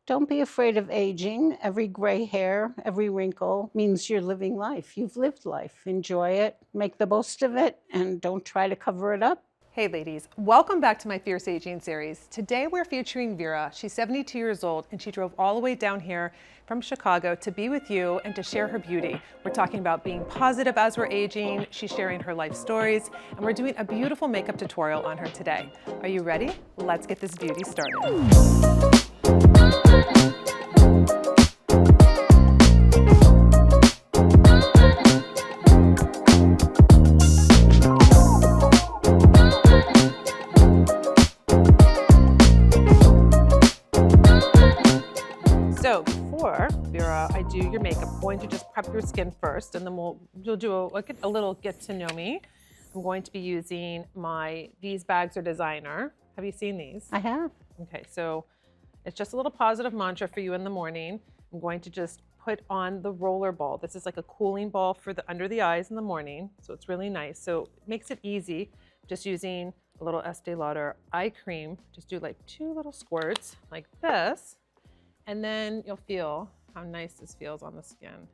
Don't be afraid of aging. Every gray hair, every wrinkle means you're living life. You've lived life. Enjoy it, make the most of it, and don't try to cover it up. Hey ladies, welcome back to my Fierce Aging series. Today we're featuring Vera. She's 72 years old and she drove all the way down here from Chicago to be with you and to share her beauty. We're talking about being positive as we're aging. She's sharing her life stories and we're doing a beautiful makeup tutorial on her today. Are you ready? Let's get this beauty started. So before, Vera, I do your makeup, I'm going to just prep your skin first, and then we'll do a little get to know me. I'm going to be using these bags are designer. Have you seen these? I have. Okay, so it's just a little positive mantra for you in the morning. I'm going to just put on the roller ball. This is like a cooling ball for the under the eyes in the morning, so it's really nice. So it makes it easy, just using a little Estee Lauder eye cream. Just do like 2 little squirts like this. And then you'll feel how nice this feels on the skin.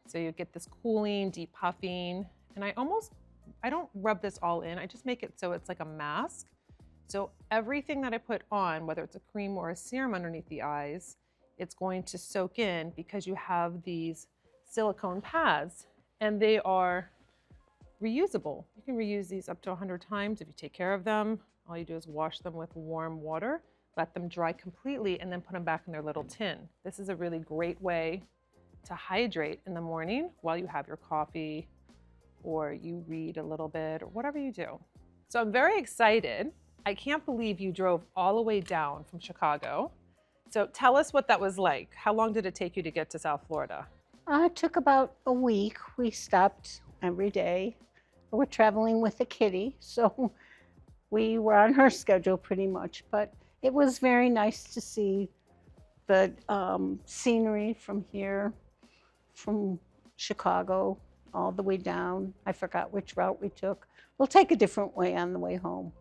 So you get this cooling, deep puffing. And I don't rub this all in. I just make it so it's like a mask. So everything that I put on, whether it's a cream or a serum underneath the eyes, it's going to soak in because you have these silicone pads and they are reusable. You can reuse these up to 100 times if you take care of them. All you do is wash them with warm water. Let them dry completely and then put them back in their little tin. This is a really great way to hydrate in the morning while you have your coffee or you read a little bit or whatever you do. So I'm very excited. I can't believe you drove all the way down from Chicago. So tell us what that was like. How long did it take you to get to South Florida? It took about a week. We stopped every day. We're traveling with a kitty, so we were on her schedule pretty much, but it was very nice to see the scenery from here, from Chicago, all the way down. I forgot which route we took. We'll take a different way on the way home.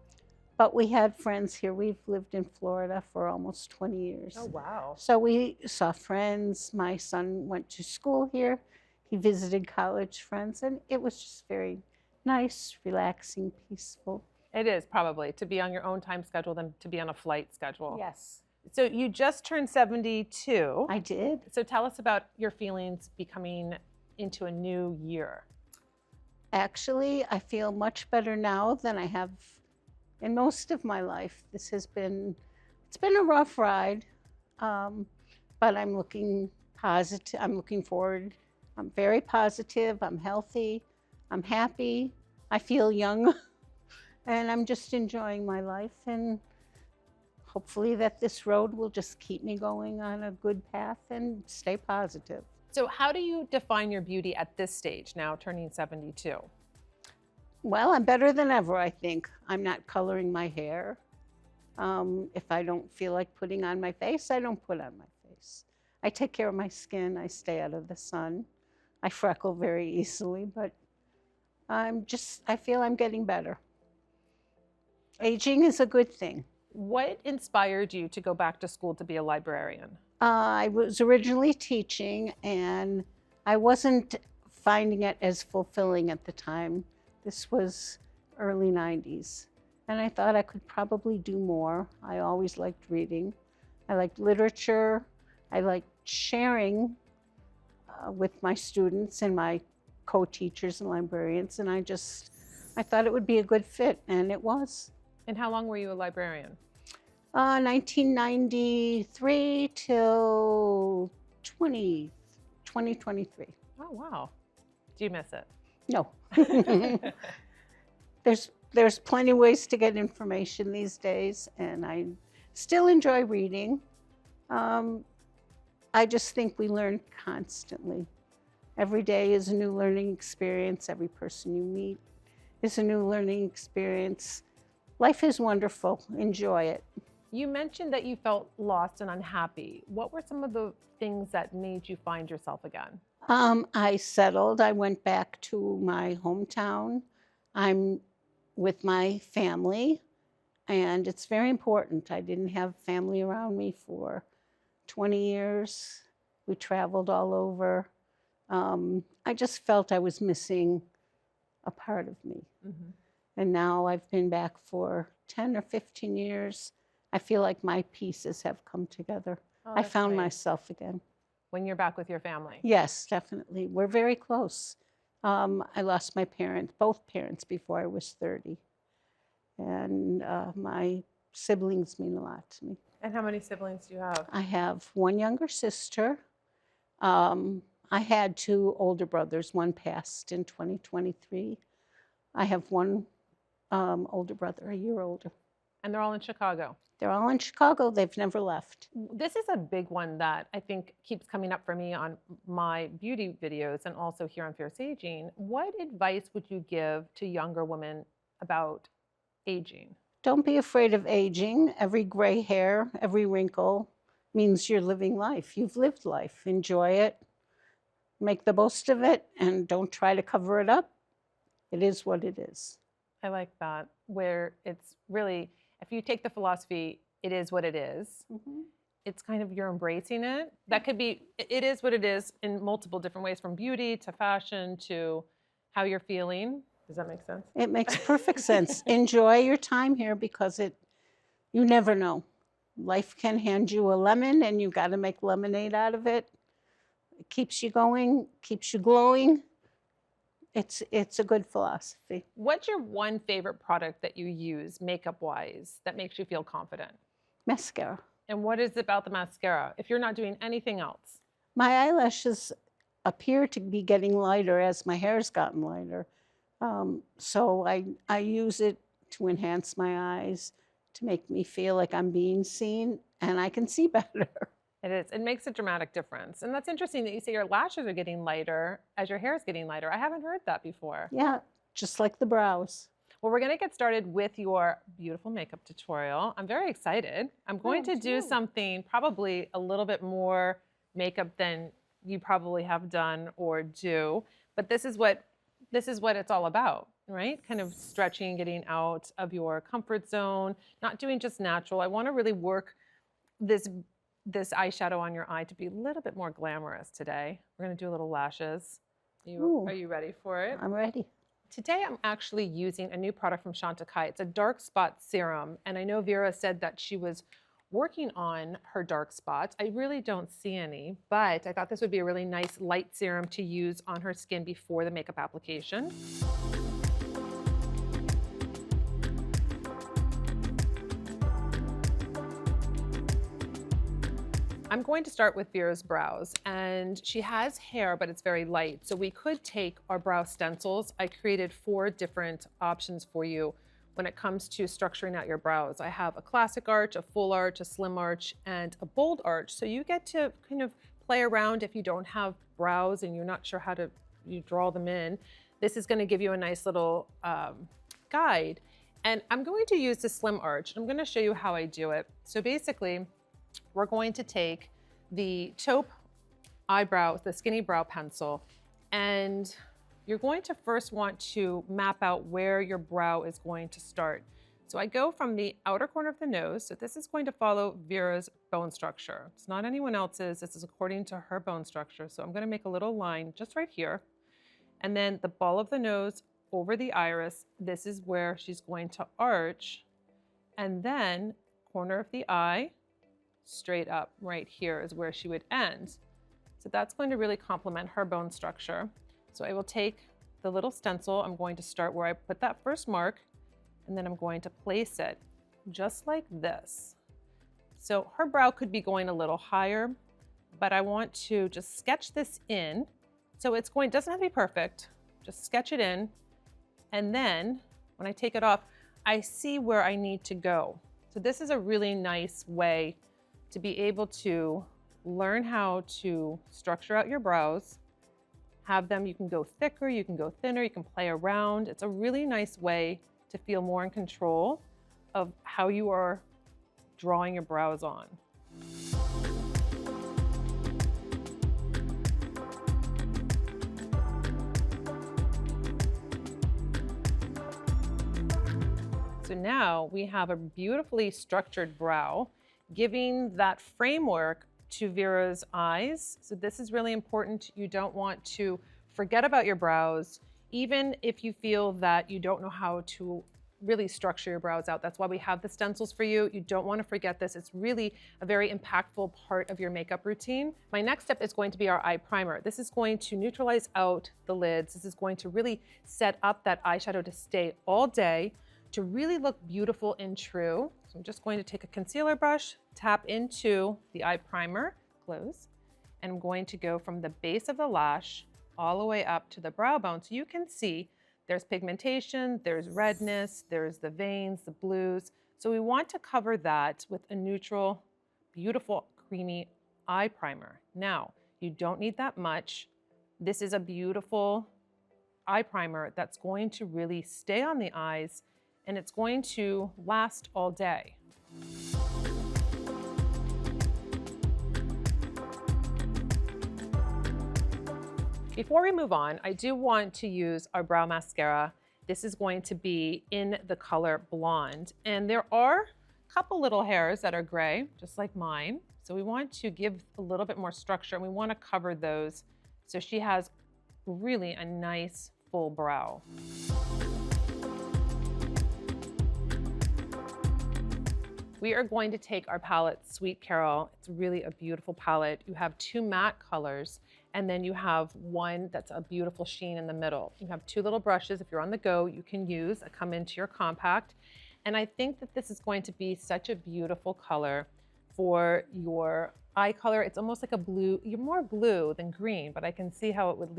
But we had friends here. We've lived in Florida for almost 20 years. Oh, wow. So we saw friends. My son went to school here. He visited college friends, and it was just very nice, relaxing, peaceful. It is probably to be on your own time schedule than to be on a flight schedule. Yes. So you just turned 72. I did. So tell us about your feelings becoming into a new year. Actually, I feel much better now than I have in most of my life. It's been a rough ride, but I'm looking positive. I'm looking forward. I'm very positive. I'm healthy. I'm happy. I feel young. And I'm just enjoying my life, and hopefully that this road will just keep me going on a good path and stay positive. So how do you define your beauty at this stage, now turning 72? Well, I'm better than ever, I think. I'm not coloring my hair. If I don't feel like putting on my face, I don't put on my face. I take care of my skin. I stay out of the sun. I freckle very easily, but I feel I'm getting better. Aging is a good thing. What inspired you to go back to school to be a librarian? I was originally teaching, and I wasn't finding it as fulfilling at the time. This was early 90s, and I thought I could probably do more. I always liked reading. I liked literature. I liked sharing with my students and my co-teachers and librarians, and I thought it would be a good fit, and it was. And how long were you a librarian? 1993 till 2023. Oh, wow. Do you miss it? No. There's plenty of ways to get information these days, and I still enjoy reading. I just think we learn constantly. Every day is a new learning experience. Every person you meet is a new learning experience. Life is wonderful. Enjoy it. You mentioned that you felt lost and unhappy. What were some of the things that made you find yourself again? I settled. I went back to my hometown. I'm with my family, and it's very important. I didn't have family around me for 20 years. We traveled all over. I just felt I was missing a part of me. Mhm. And now I've been back for 10 or 15 years. I feel like my pieces have come together. Oh, I that's found nice. myself again. When you're back with your family. Yes, definitely. We're very close. I lost my parents, both parents, before I was 30. And my siblings mean a lot to me. And how many siblings do you have? I have one younger sister. I had two older brothers. One passed in 2023. I have one older brother, a year older. And they're all in Chicago. They're all in Chicago. They've never left. This is a big one that I think keeps coming up for me on my beauty videos and also here on Fierce Aging. What advice would you give to younger women about aging? Don't be afraid of aging. Every gray hair, every wrinkle means you're living life. You've lived life. Enjoy it. Make the most of it, and don't try to cover it up. It is what it is. I like that, where it's really, if you take the philosophy, it is what it is, it's kind of you're embracing it. That could be, it is what it is in multiple different ways, from beauty to fashion to how you're feeling. Does that make sense? It makes perfect sense. Enjoy your time here, because you never know. Life can hand you a lemon and you've got to make lemonade out of it. It keeps you going, keeps you glowing. It's a good philosophy. What's your one favorite product that you use makeup-wise that makes you feel confident? Mascara. And what is it about the mascara, if you're not doing anything else? My eyelashes appear to be getting lighter as my hair's gotten lighter. So I use it to enhance my eyes, to make me feel like I'm being seen and I can see better. It is. It makes a dramatic difference. And that's interesting that you say your lashes are getting lighter as your hair is getting lighter. I haven't heard that before. Yeah, just like the brows. Well, we're going to get started with your beautiful makeup tutorial. I'm very excited. I'm going to do something probably a little bit more makeup than you probably have done or do, but this is what it's all about, right? Kind of stretching, getting out of your comfort zone, not doing just natural. I want to really work this eyeshadow on your eye to be a little bit more glamorous today. We're going to do a little lashes. Are you ready for it? I'm ready. Today I'm actually using a new product from Chantecaille. It's a dark spot serum, and I know Vera said that she was working on her dark spots. I really don't see any, but I thought this would be a really nice light serum to use on her skin before the makeup application. I'm going to start with Vera's brows, and she has hair, but it's very light. So we could take our brow stencils. I created 4 different options for you when it comes to structuring out your brows. I have a classic arch, a full arch, a slim arch, and a bold arch. So you get to kind of play around if you don't have brows and you're not sure how to draw them in. This is going to give you a nice little guide. And I'm going to use the slim arch. I'm going to show you how I do it. So basically, we're going to take the taupe eyebrow, the skinny brow pencil, and you're going to first want to map out where your brow is going to start. So I go from the outer corner of the nose. So this is going to follow Vera's bone structure. It's not anyone else's. This is according to her bone structure. So I'm going to make a little line just right here. And then the ball of the nose over the iris. This is where she's going to arch. And then corner of the eye, straight up right here is where she would end. So that's going to really complement her bone structure. So I will take the little stencil. I'm going to start where I put that first mark, and then I'm going to place it just like this. So her brow could be going a little higher, but I want to just sketch this in. So it's doesn't have to be perfect, just sketch it in. And then when I take it off, I see where I need to go. So this is a really nice way to be able to learn how to structure out your brows, have them, you can go thicker, you can go thinner, you can play around. It's a really nice way to feel more in control of how you are drawing your brows on. So now we have a beautifully structured brow, giving that framework to Vera's eyes. So this is really important. You don't want to forget about your brows, even if you feel that you don't know how to really structure your brows out. That's why we have the stencils for you. You don't want to forget this. It's really a very impactful part of your makeup routine. My next step is going to be our eye primer. This is going to neutralize out the lids. This is going to really set up that eyeshadow to stay all day, to really look beautiful and true. So I'm just going to take a concealer brush, tap into the eye primer, close, and I'm going to go from the base of the lash all the way up to the brow bone. So you can see there's pigmentation, there's redness, there's the veins, the blues. So we want to cover that with a neutral, beautiful, creamy eye primer. Now, you don't need that much. This is a beautiful eye primer that's going to really stay on the eyes, and it's going to last all day. Before we move on, I do want to use our brow mascara. This is going to be in the color Blonde. And there are a couple little hairs that are gray, just like mine. So we want to give a little bit more structure, and we want to cover those so she has really a nice full brow. We are going to take our palette, Sweet Carol. It's really a beautiful palette. You have two matte colors, and then you have one that's a beautiful sheen in the middle. You have two little brushes. If you're on the go, you can use a come into your compact. And I think that this is going to be such a beautiful color for your eye color. It's almost like a blue. You're more blue than green, but I can see how it would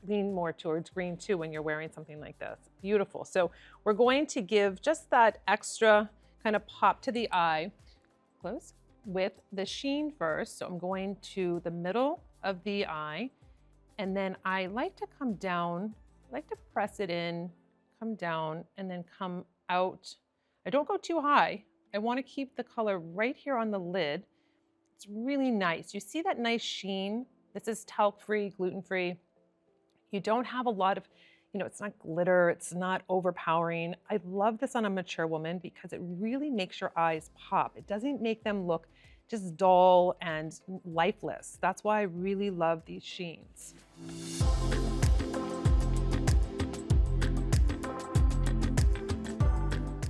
lean more towards green too when you're wearing something like this. Beautiful. So we're going to give just that extra kind of pop to the eye, close, with the sheen first. So I'm going to the middle of the eye, and then I like to come down, I like to press it in, come down, and then come out. I don't go too high. I want to keep the color right here on the lid. It's really nice. You see that nice sheen? This is talc-free, gluten-free. You don't have a lot of, it's not glitter, it's not overpowering. I love this on a mature woman because it really makes your eyes pop. It doesn't make them look just dull and lifeless. That's why I really love these sheens.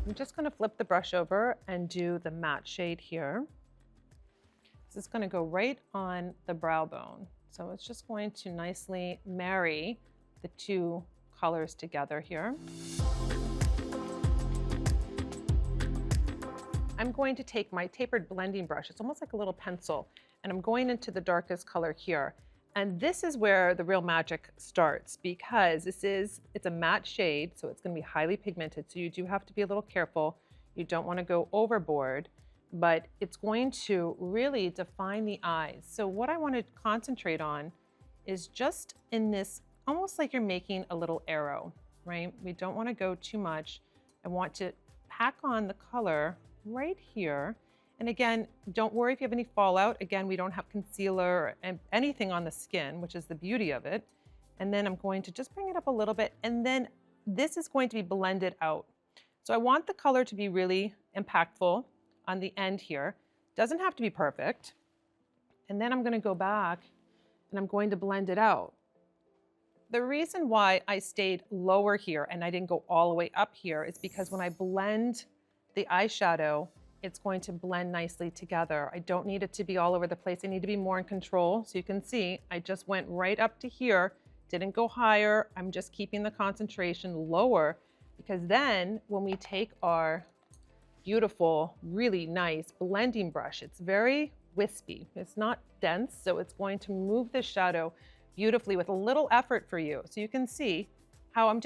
I'm just gonna flip the brush over and do the matte shade here. This is gonna go right on the brow bone. So it's just going to nicely marry the two colors together here. I'm going to take my tapered blending brush. It's almost like a little pencil, and I'm going into the darkest color here. And this is where the real magic starts, because it's a matte shade, so it's going to be highly pigmented. So you do have to be a little careful. You don't want to go overboard, but it's going to really define the eyes. So what I want to concentrate on is just in this, almost like you're making a little arrow, right? We don't want to go too much. I want to pack on the color right here. And again, don't worry if you have any fallout. Again, we don't have concealer or anything on the skin, which is the beauty of it. And then I'm going to just bring it up a little bit. And then this is going to be blended out. So I want the color to be really impactful on the end here. Doesn't have to be perfect. And then I'm going to go back and I'm going to blend it out. The reason why I stayed lower here and I didn't go all the way up here is because when I blend the eyeshadow, it's going to blend nicely together. I don't need it to be all over the place. I need to be more in control. So you can see, I just went right up to here, didn't go higher. I'm just keeping the concentration lower, because then when we take our beautiful, really nice blending brush, it's very wispy. It's not dense, so it's going to move the shadow beautifully with a little effort for you. So you can see how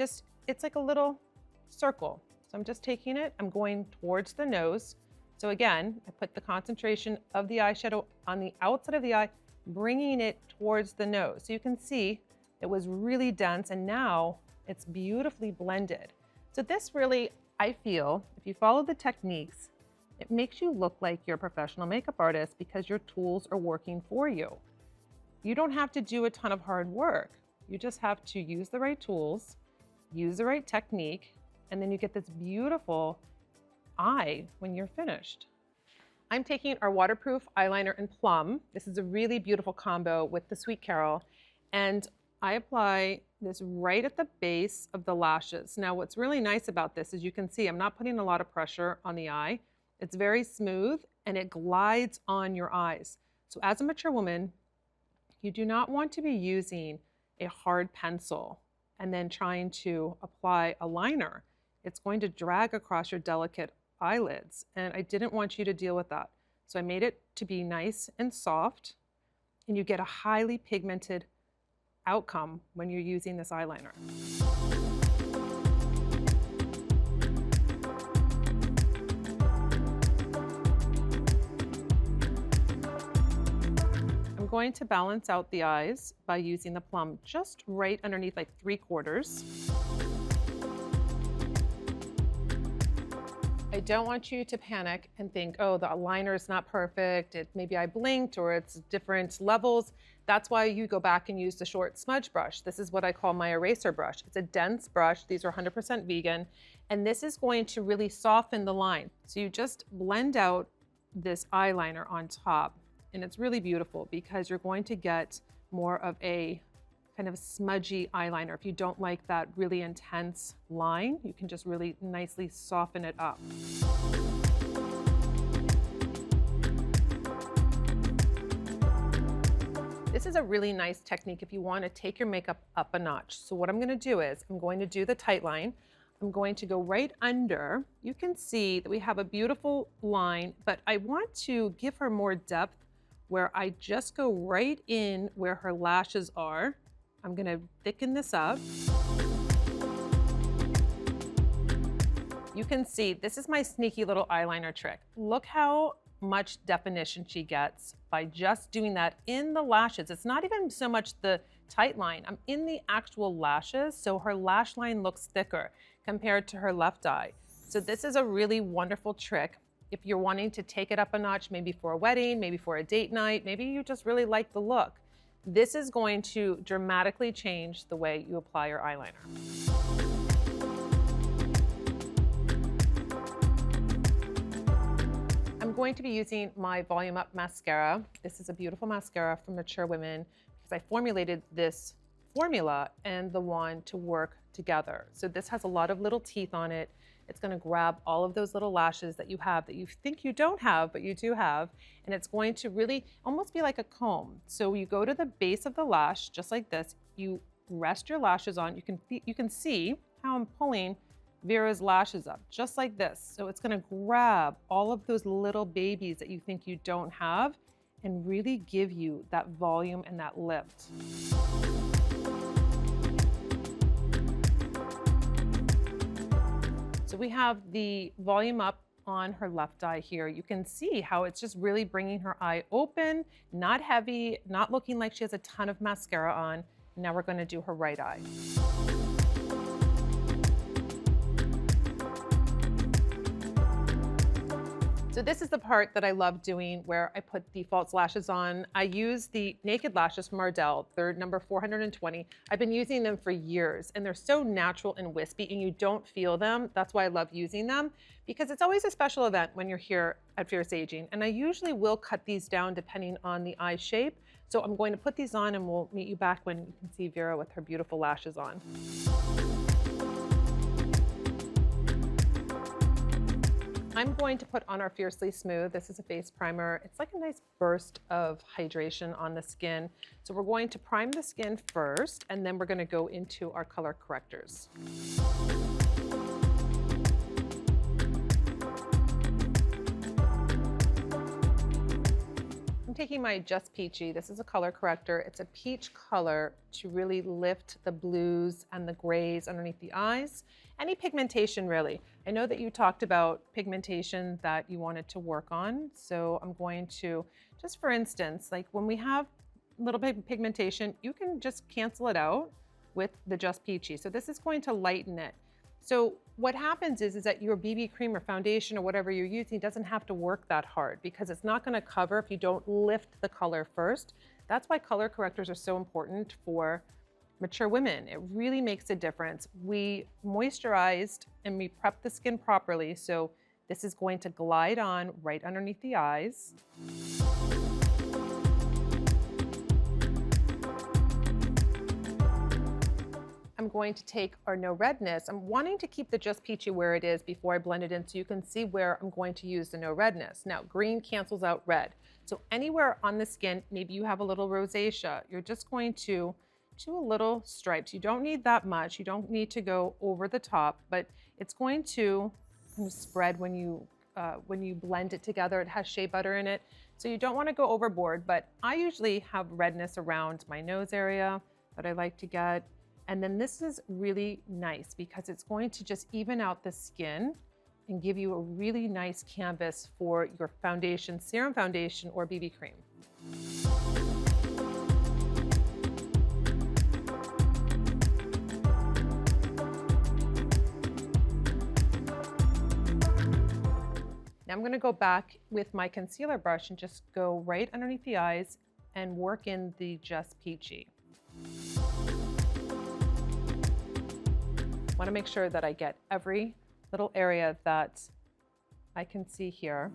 it's like a little circle. So I'm just taking it, I'm going towards the nose. So again, I put the concentration of the eyeshadow on the outside of the eye, bringing it towards the nose. So you can see it was really dense, and now it's beautifully blended. So this really, I feel, if you follow the techniques, it makes you look like you're a professional makeup artist because your tools are working for you. You don't have to do a ton of hard work. You just have to use the right tools, use the right technique, and then you get this beautiful eye when you're finished. I'm taking our waterproof eyeliner in Plum. This is a really beautiful combo with the Sweet Carol. And I apply this right at the base of the lashes. Now, what's really nice about this is you can see I'm not putting a lot of pressure on the eye. It's very smooth and it glides on your eyes. So as a mature woman, you do not want to be using a hard pencil and then trying to apply a liner. It's going to drag across your delicate eyelids, and I didn't want you to deal with that. So I made it to be nice and soft, and you get a highly pigmented outcome when you're using this eyeliner. I'm going to balance out the eyes by using the Plum just right underneath, like 3/4. I don't want you to panic and think, oh, the liner is not perfect. Maybe I blinked or it's different levels. That's why you go back and use the short smudge brush. This is what I call my eraser brush. It's a dense brush. These are 100% vegan. And this is going to really soften the line. So you just blend out this eyeliner on top. And it's really beautiful because you're going to get more of a kind of smudgy eyeliner. If you don't like that really intense line, you can just really nicely soften it up. This is a really nice technique if you want to take your makeup up a notch. So what I'm going to do is I'm going to do the tight line. I'm going to go right under. You can see that we have a beautiful line, but I want to give her more depth where I just go right in where her lashes are. I'm gonna thicken this up. You can see, this is my sneaky little eyeliner trick. Look how much definition she gets by just doing that in the lashes. It's not even so much the tight line. I'm in the actual lashes, so her lash line looks thicker compared to her left eye. So this is a really wonderful trick. If you're wanting to take it up a notch, maybe for a wedding, maybe for a date night, maybe you just really like the look. This is going to dramatically change the way you apply your eyeliner. I'm going to be using my Volume Up mascara. This is a beautiful mascara for mature women because I formulated this formula and the wand to work together. So this has a lot of little teeth on it. It's going to grab all of those little lashes that you have that you think you don't have, but you do have. And it's going to really almost be like a comb. So you go to the base of the lash, just like this. You rest your lashes on. You can see how I'm pulling Vera's lashes up, just like this. So it's going to grab all of those little babies that you think you don't have and really give you that volume and that lift. So we have the Volume Up on her left eye here. You can see how it's just really bringing her eye open, not heavy, not looking like she has a ton of mascara on. Now we're going to do her right eye. So this is the part that I love doing where I put the false lashes on. I use the Naked Lashes from Ardell. They're number 420. I've been using them for years and they're so natural and wispy and you don't feel them. That's why I love using them because it's always a special event when you're here at Fierce Aging. And I usually will cut these down depending on the eye shape. So I'm going to put these on and we'll meet you back when you can see Vera with her beautiful lashes on. I'm going to put on our Fiercely Smooth. This is a face primer. It's like a nice burst of hydration on the skin. So we're going to prime the skin first, and then we're going to go into our color correctors. I'm taking my Just Peachy. This is a color corrector. It's a peach color to really lift the blues and the grays underneath the eyes. Any pigmentation, really. I know that you talked about pigmentation that you wanted to work on. So I'm going to, just for instance, like when we have a little bit of pigmentation, you can just cancel it out with the Just Peachy. So this is going to lighten it. So what happens is that your BB cream or foundation or whatever you're using doesn't have to work that hard because it's not going to cover if you don't lift the color first. That's why color correctors are so important for mature women. It really makes a difference. We moisturized and we prepped the skin properly. So This is going to glide on right underneath the eyes. I'm going to take our No Redness. I'm wanting to keep the Just Peachy where it is before I blend it in so you can see where I'm going to use the No Redness. Now, green cancels out red. So anywhere on the skin, maybe you have a little rosacea, you're just going to do a little stripes. You don't need that much. You don't need to go over the top, but it's going to kind of spread when you blend it together. It has shea butter in it, so you don't want to go overboard, but I usually have redness around my nose area that I like to get. And then this is really nice because it's going to just even out the skin and give you a really nice canvas for your foundation, serum foundation, or BB cream. Now I'm going to go back with my concealer brush and just go right underneath the eyes and work in the Just Peachy. I want to make sure that I get every little area that I can see here.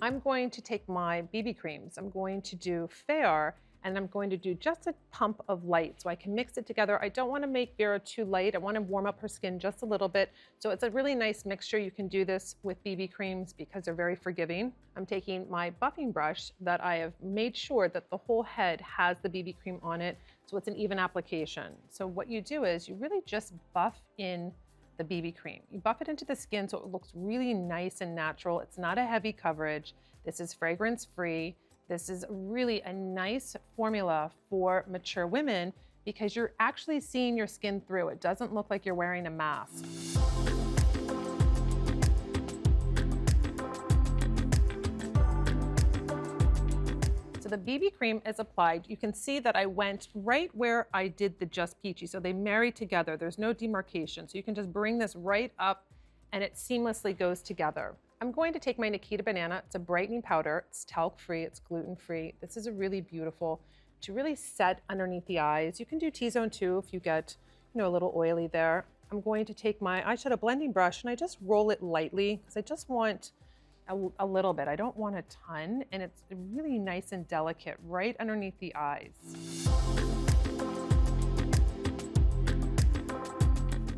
I'm going to take my BB creams. I'm going to do Fair, and I'm going to do just a pump of light so I can mix it together. I don't want to make Vera too light. I want to warm up her skin just a little bit. So it's a really nice mixture. You can do this with BB creams because they're very forgiving. I'm taking my buffing brush that I have made sure that the whole head has the BB cream on it, so it's an even application. So what you do is you really just buff in the BB cream. You buff it into the skin so it looks really nice and natural. It's not a heavy coverage. This is fragrance free. This is really a nice formula for mature women because you're actually seeing your skin through. It doesn't look like you're wearing a mask. So the BB cream is applied. You can see that I went right where I did the Just Peachy. So they marry together. There's no demarcation. So you can just bring this right up and it seamlessly goes together. I'm going to take my Nikita Banana. It's a brightening powder. It's talc-free, it's gluten-free. This is a really beautiful to really set underneath the eyes. You can do T-zone too if you get, a little oily there. I'm going to take my eyeshadow blending brush and I just roll it lightly because I just want a little bit. I don't want a ton, and it's really nice and delicate right underneath the eyes.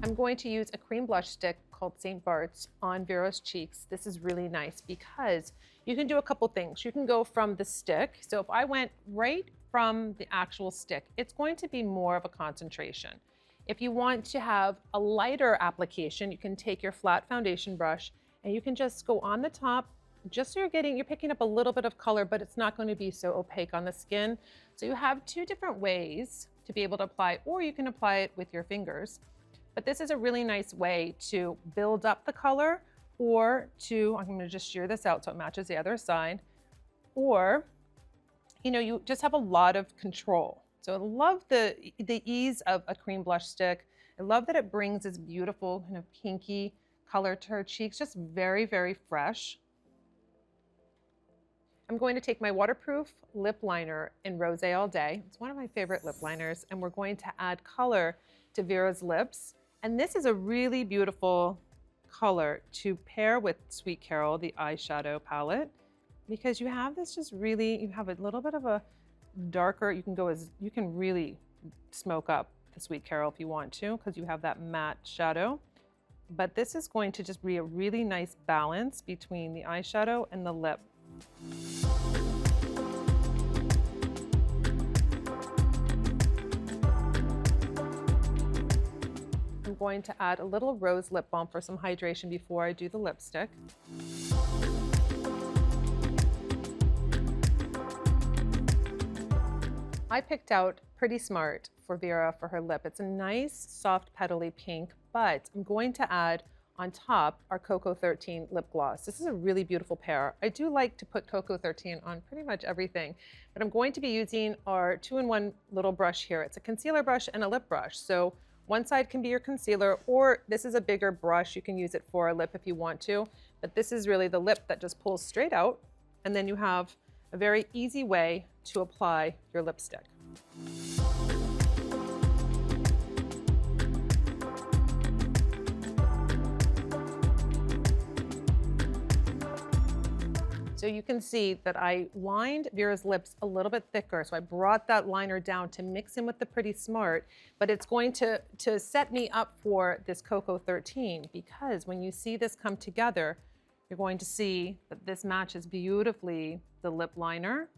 I'm going to use a cream blush stick called St. Bart's on Vera's cheeks. This is really nice because you can do a couple things. You can go from the stick. So if I went right from the actual stick, it's going to be more of a concentration. If you want to have a lighter application, you can take your flat foundation brush and you can just go on the top, just so you're picking up a little bit of color, but it's not going to be so opaque on the skin. So you have two different ways to be able to apply, or you can apply it with your fingers. But this is a really nice way to build up the color, or I'm going to just shear this out so it matches the other side, or, you just have a lot of control. So I love the ease of a cream blush stick. I love that it brings this beautiful kind of pinky color to her cheeks, just very, very fresh. I'm going to take my waterproof lip liner in Rosé All Day. It's one of my favorite lip liners, and we're going to add color to Vera's lips. And this is a really beautiful color to pair with Sweet Carol, the eyeshadow palette, because you have this you have a little bit of a darker, you can really smoke up the Sweet Carol if you want to, because you have that matte shadow. But this is going to just be a really nice balance between the eyeshadow and the lip. I'm going to add a little rose lip balm for some hydration before I do the lipstick. I picked out Pretty Smart for Vera for her lip. It's a nice, soft, petally pink, but I'm going to add on top our Cocoa 13 lip gloss. This is a really beautiful pair. I do like to put Cocoa 13 on pretty much everything, but I'm going to be using our 2-in-1 little brush here. It's a concealer brush and a lip brush. So one side can be your concealer, or this is a bigger brush. You can use it for a lip if you want to, but this is really the lip that just pulls straight out, and then you have a very easy way to apply your lipstick. So you can see that I lined Vera's lips a little bit thicker. So I brought that liner down to mix in with the Pretty Smart, but it's going to set me up for this Cocoa 13, because when you see this come together, you're going to see that this matches beautifully the lip liner.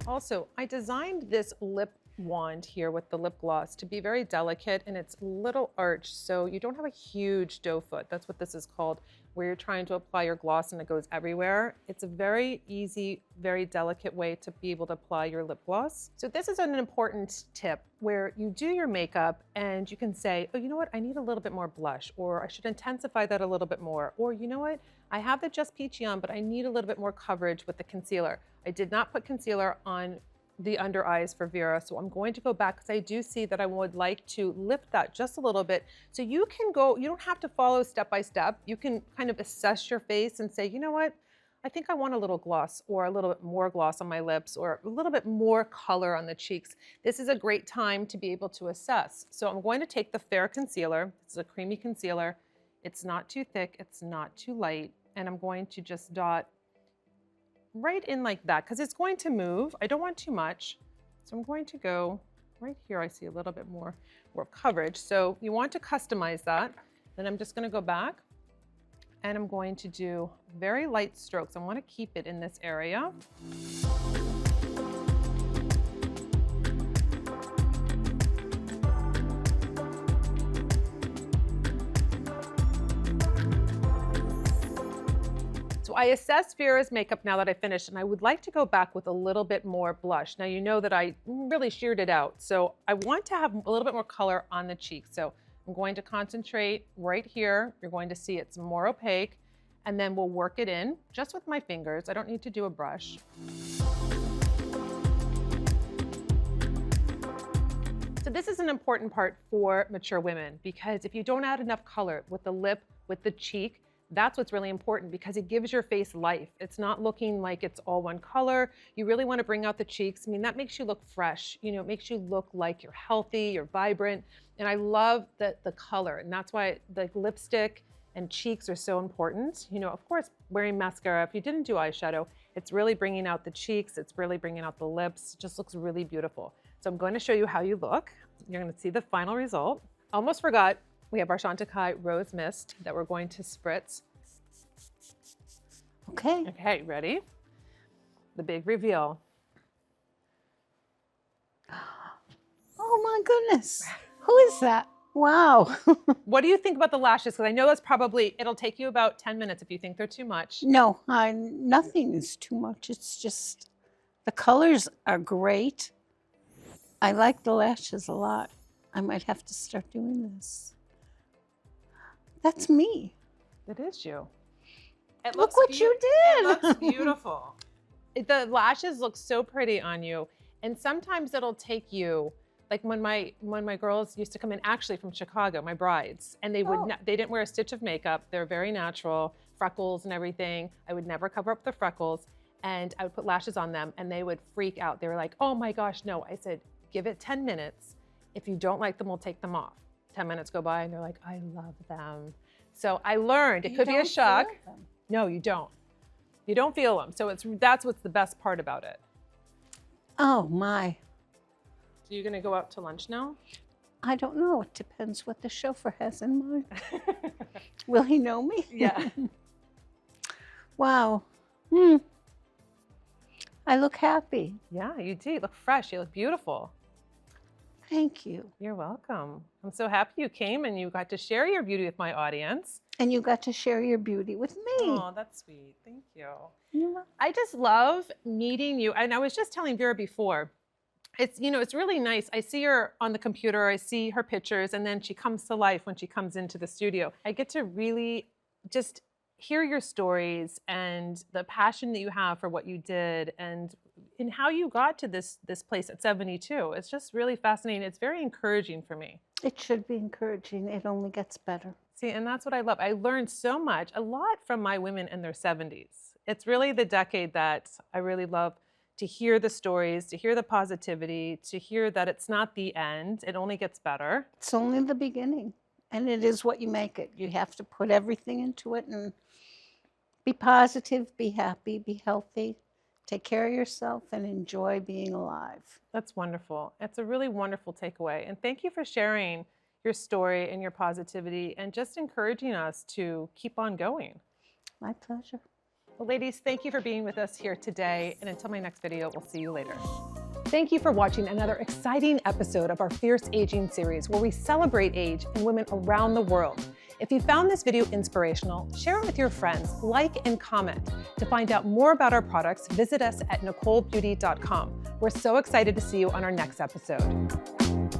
Also, I designed this lip wand here with the lip gloss to be very delicate, and it's a little arched, so you don't have a huge doe foot. That's what this is called, where you're trying to apply your gloss and it goes everywhere. It's a very easy, very delicate way to be able to apply your lip gloss. So this is an important tip where you do your makeup and you can say, oh, you know what? I need a little bit more blush, or I should intensify that a little bit more. Or you know what? I have the Just Peachy on, but I need a little bit more coverage with the concealer. I did not put concealer on the under eyes for Vera, so I'm going to go back because I do see that I would like to lift that just a little bit. So you can go, you don't have to follow step by step. You can kind of assess your face and say, you know what? I think I want a little gloss, or a little bit more gloss on my lips, or a little bit more color on the cheeks. This is a great time to be able to assess. So I'm going to take the Fair Concealer. This is a creamy concealer. It's not too thick, it's not too light, and I'm going to just dot right in like that, because it's going to move. I don't want too much. So I'm going to go right here. I see a little bit more coverage. So you want to customize that. Then I'm just going to go back and I'm going to do very light strokes. I want to keep it in this area. So I assessed Vera's makeup now that I finished, and I would like to go back with a little bit more blush. Now you know that I really sheared it out, so I want to have a little bit more color on the cheeks. So I'm going to concentrate right here. You're going to see it's more opaque, and then we'll work it in just with my fingers. I don't need to do a brush. So this is an important part for mature women, because if you don't add enough color with the lip, with the cheek, that's what's really important, because it gives your face life. It's not looking like it's all one color. You really want to bring out the cheeks. I mean, that makes you look fresh. You know, it makes you look like you're healthy, you're vibrant. And I love the color. And that's why the lipstick and cheeks are so important. You know, of course, wearing mascara, if you didn't do eyeshadow, it's really bringing out the cheeks. It's really bringing out the lips. It just looks really beautiful. So I'm going to show you how you look. You're going to see the final result. Almost forgot. We have our Chantecaille Rose Mist that we're going to spritz. Okay. Okay, ready? The big reveal. Oh my goodness. Who is that? Wow. What do you think about the lashes? Because I know that's probably, it'll take you about 10 minutes if you think they're too much. No, nothing is too much. It's just, the colors are great. I like the lashes a lot. I might have to start doing this. That's me. It is you. Look what you did. It looks beautiful. The lashes look so pretty on you. And sometimes it'll take you, like when my girls used to come in, actually from Chicago, my brides, and they would they didn't wear a stitch of makeup. They're very natural, freckles and everything. I would never cover up the freckles, and I would put lashes on them and they would freak out. They were like, oh my gosh, no. I said, give it 10 minutes. If you don't like them, we'll take them off. 10 minutes go by and they're like, I love them. So I learned, it could be a shock. No, you don't. You don't feel them. So that's what's the best part about it. Oh my. So you're gonna go out to lunch now? I don't know. It depends what the chauffeur has in mind. Will he know me? Yeah. Wow. I look happy. Yeah, you do. You look fresh. You look beautiful. Thank you. You're welcome. I'm so happy you came and you got to share your beauty with my audience. And you got to share your beauty with me. Oh, that's sweet. Thank you. You're welcome. I just love meeting you. And I was just telling Vera before, it's, you know, it's really nice. I see her on the computer, I see her pictures, and then she comes to life when she comes into the studio. I get to really just hear your stories and the passion that you have for what you did and in how you got to this place at 72. It's just really fascinating. It's very encouraging for me. It should be encouraging. It only gets better. See, and that's what I love. I learned so much, a lot from my women in their 70s. It's really the decade that I really love to hear the stories, to hear the positivity, to hear that it's not the end, it only gets better. It's only the beginning, and it is what you make it. You have to put everything into it and be positive, be happy, be healthy, take care of yourself, and enjoy being alive. That's wonderful. It's a really wonderful takeaway. And thank you for sharing your story and your positivity and just encouraging us to keep on going. My pleasure. Well, ladies, thank you for being with us here today. And until my next video, we'll see you later. Thank you for watching another exciting episode of our Fierce Aging series, where we celebrate age and women around the world. If you found this video inspirational, share it with your friends, like and comment. To find out more about our products, visit us at nikolbeauty.com. We're so excited to see you on our next episode.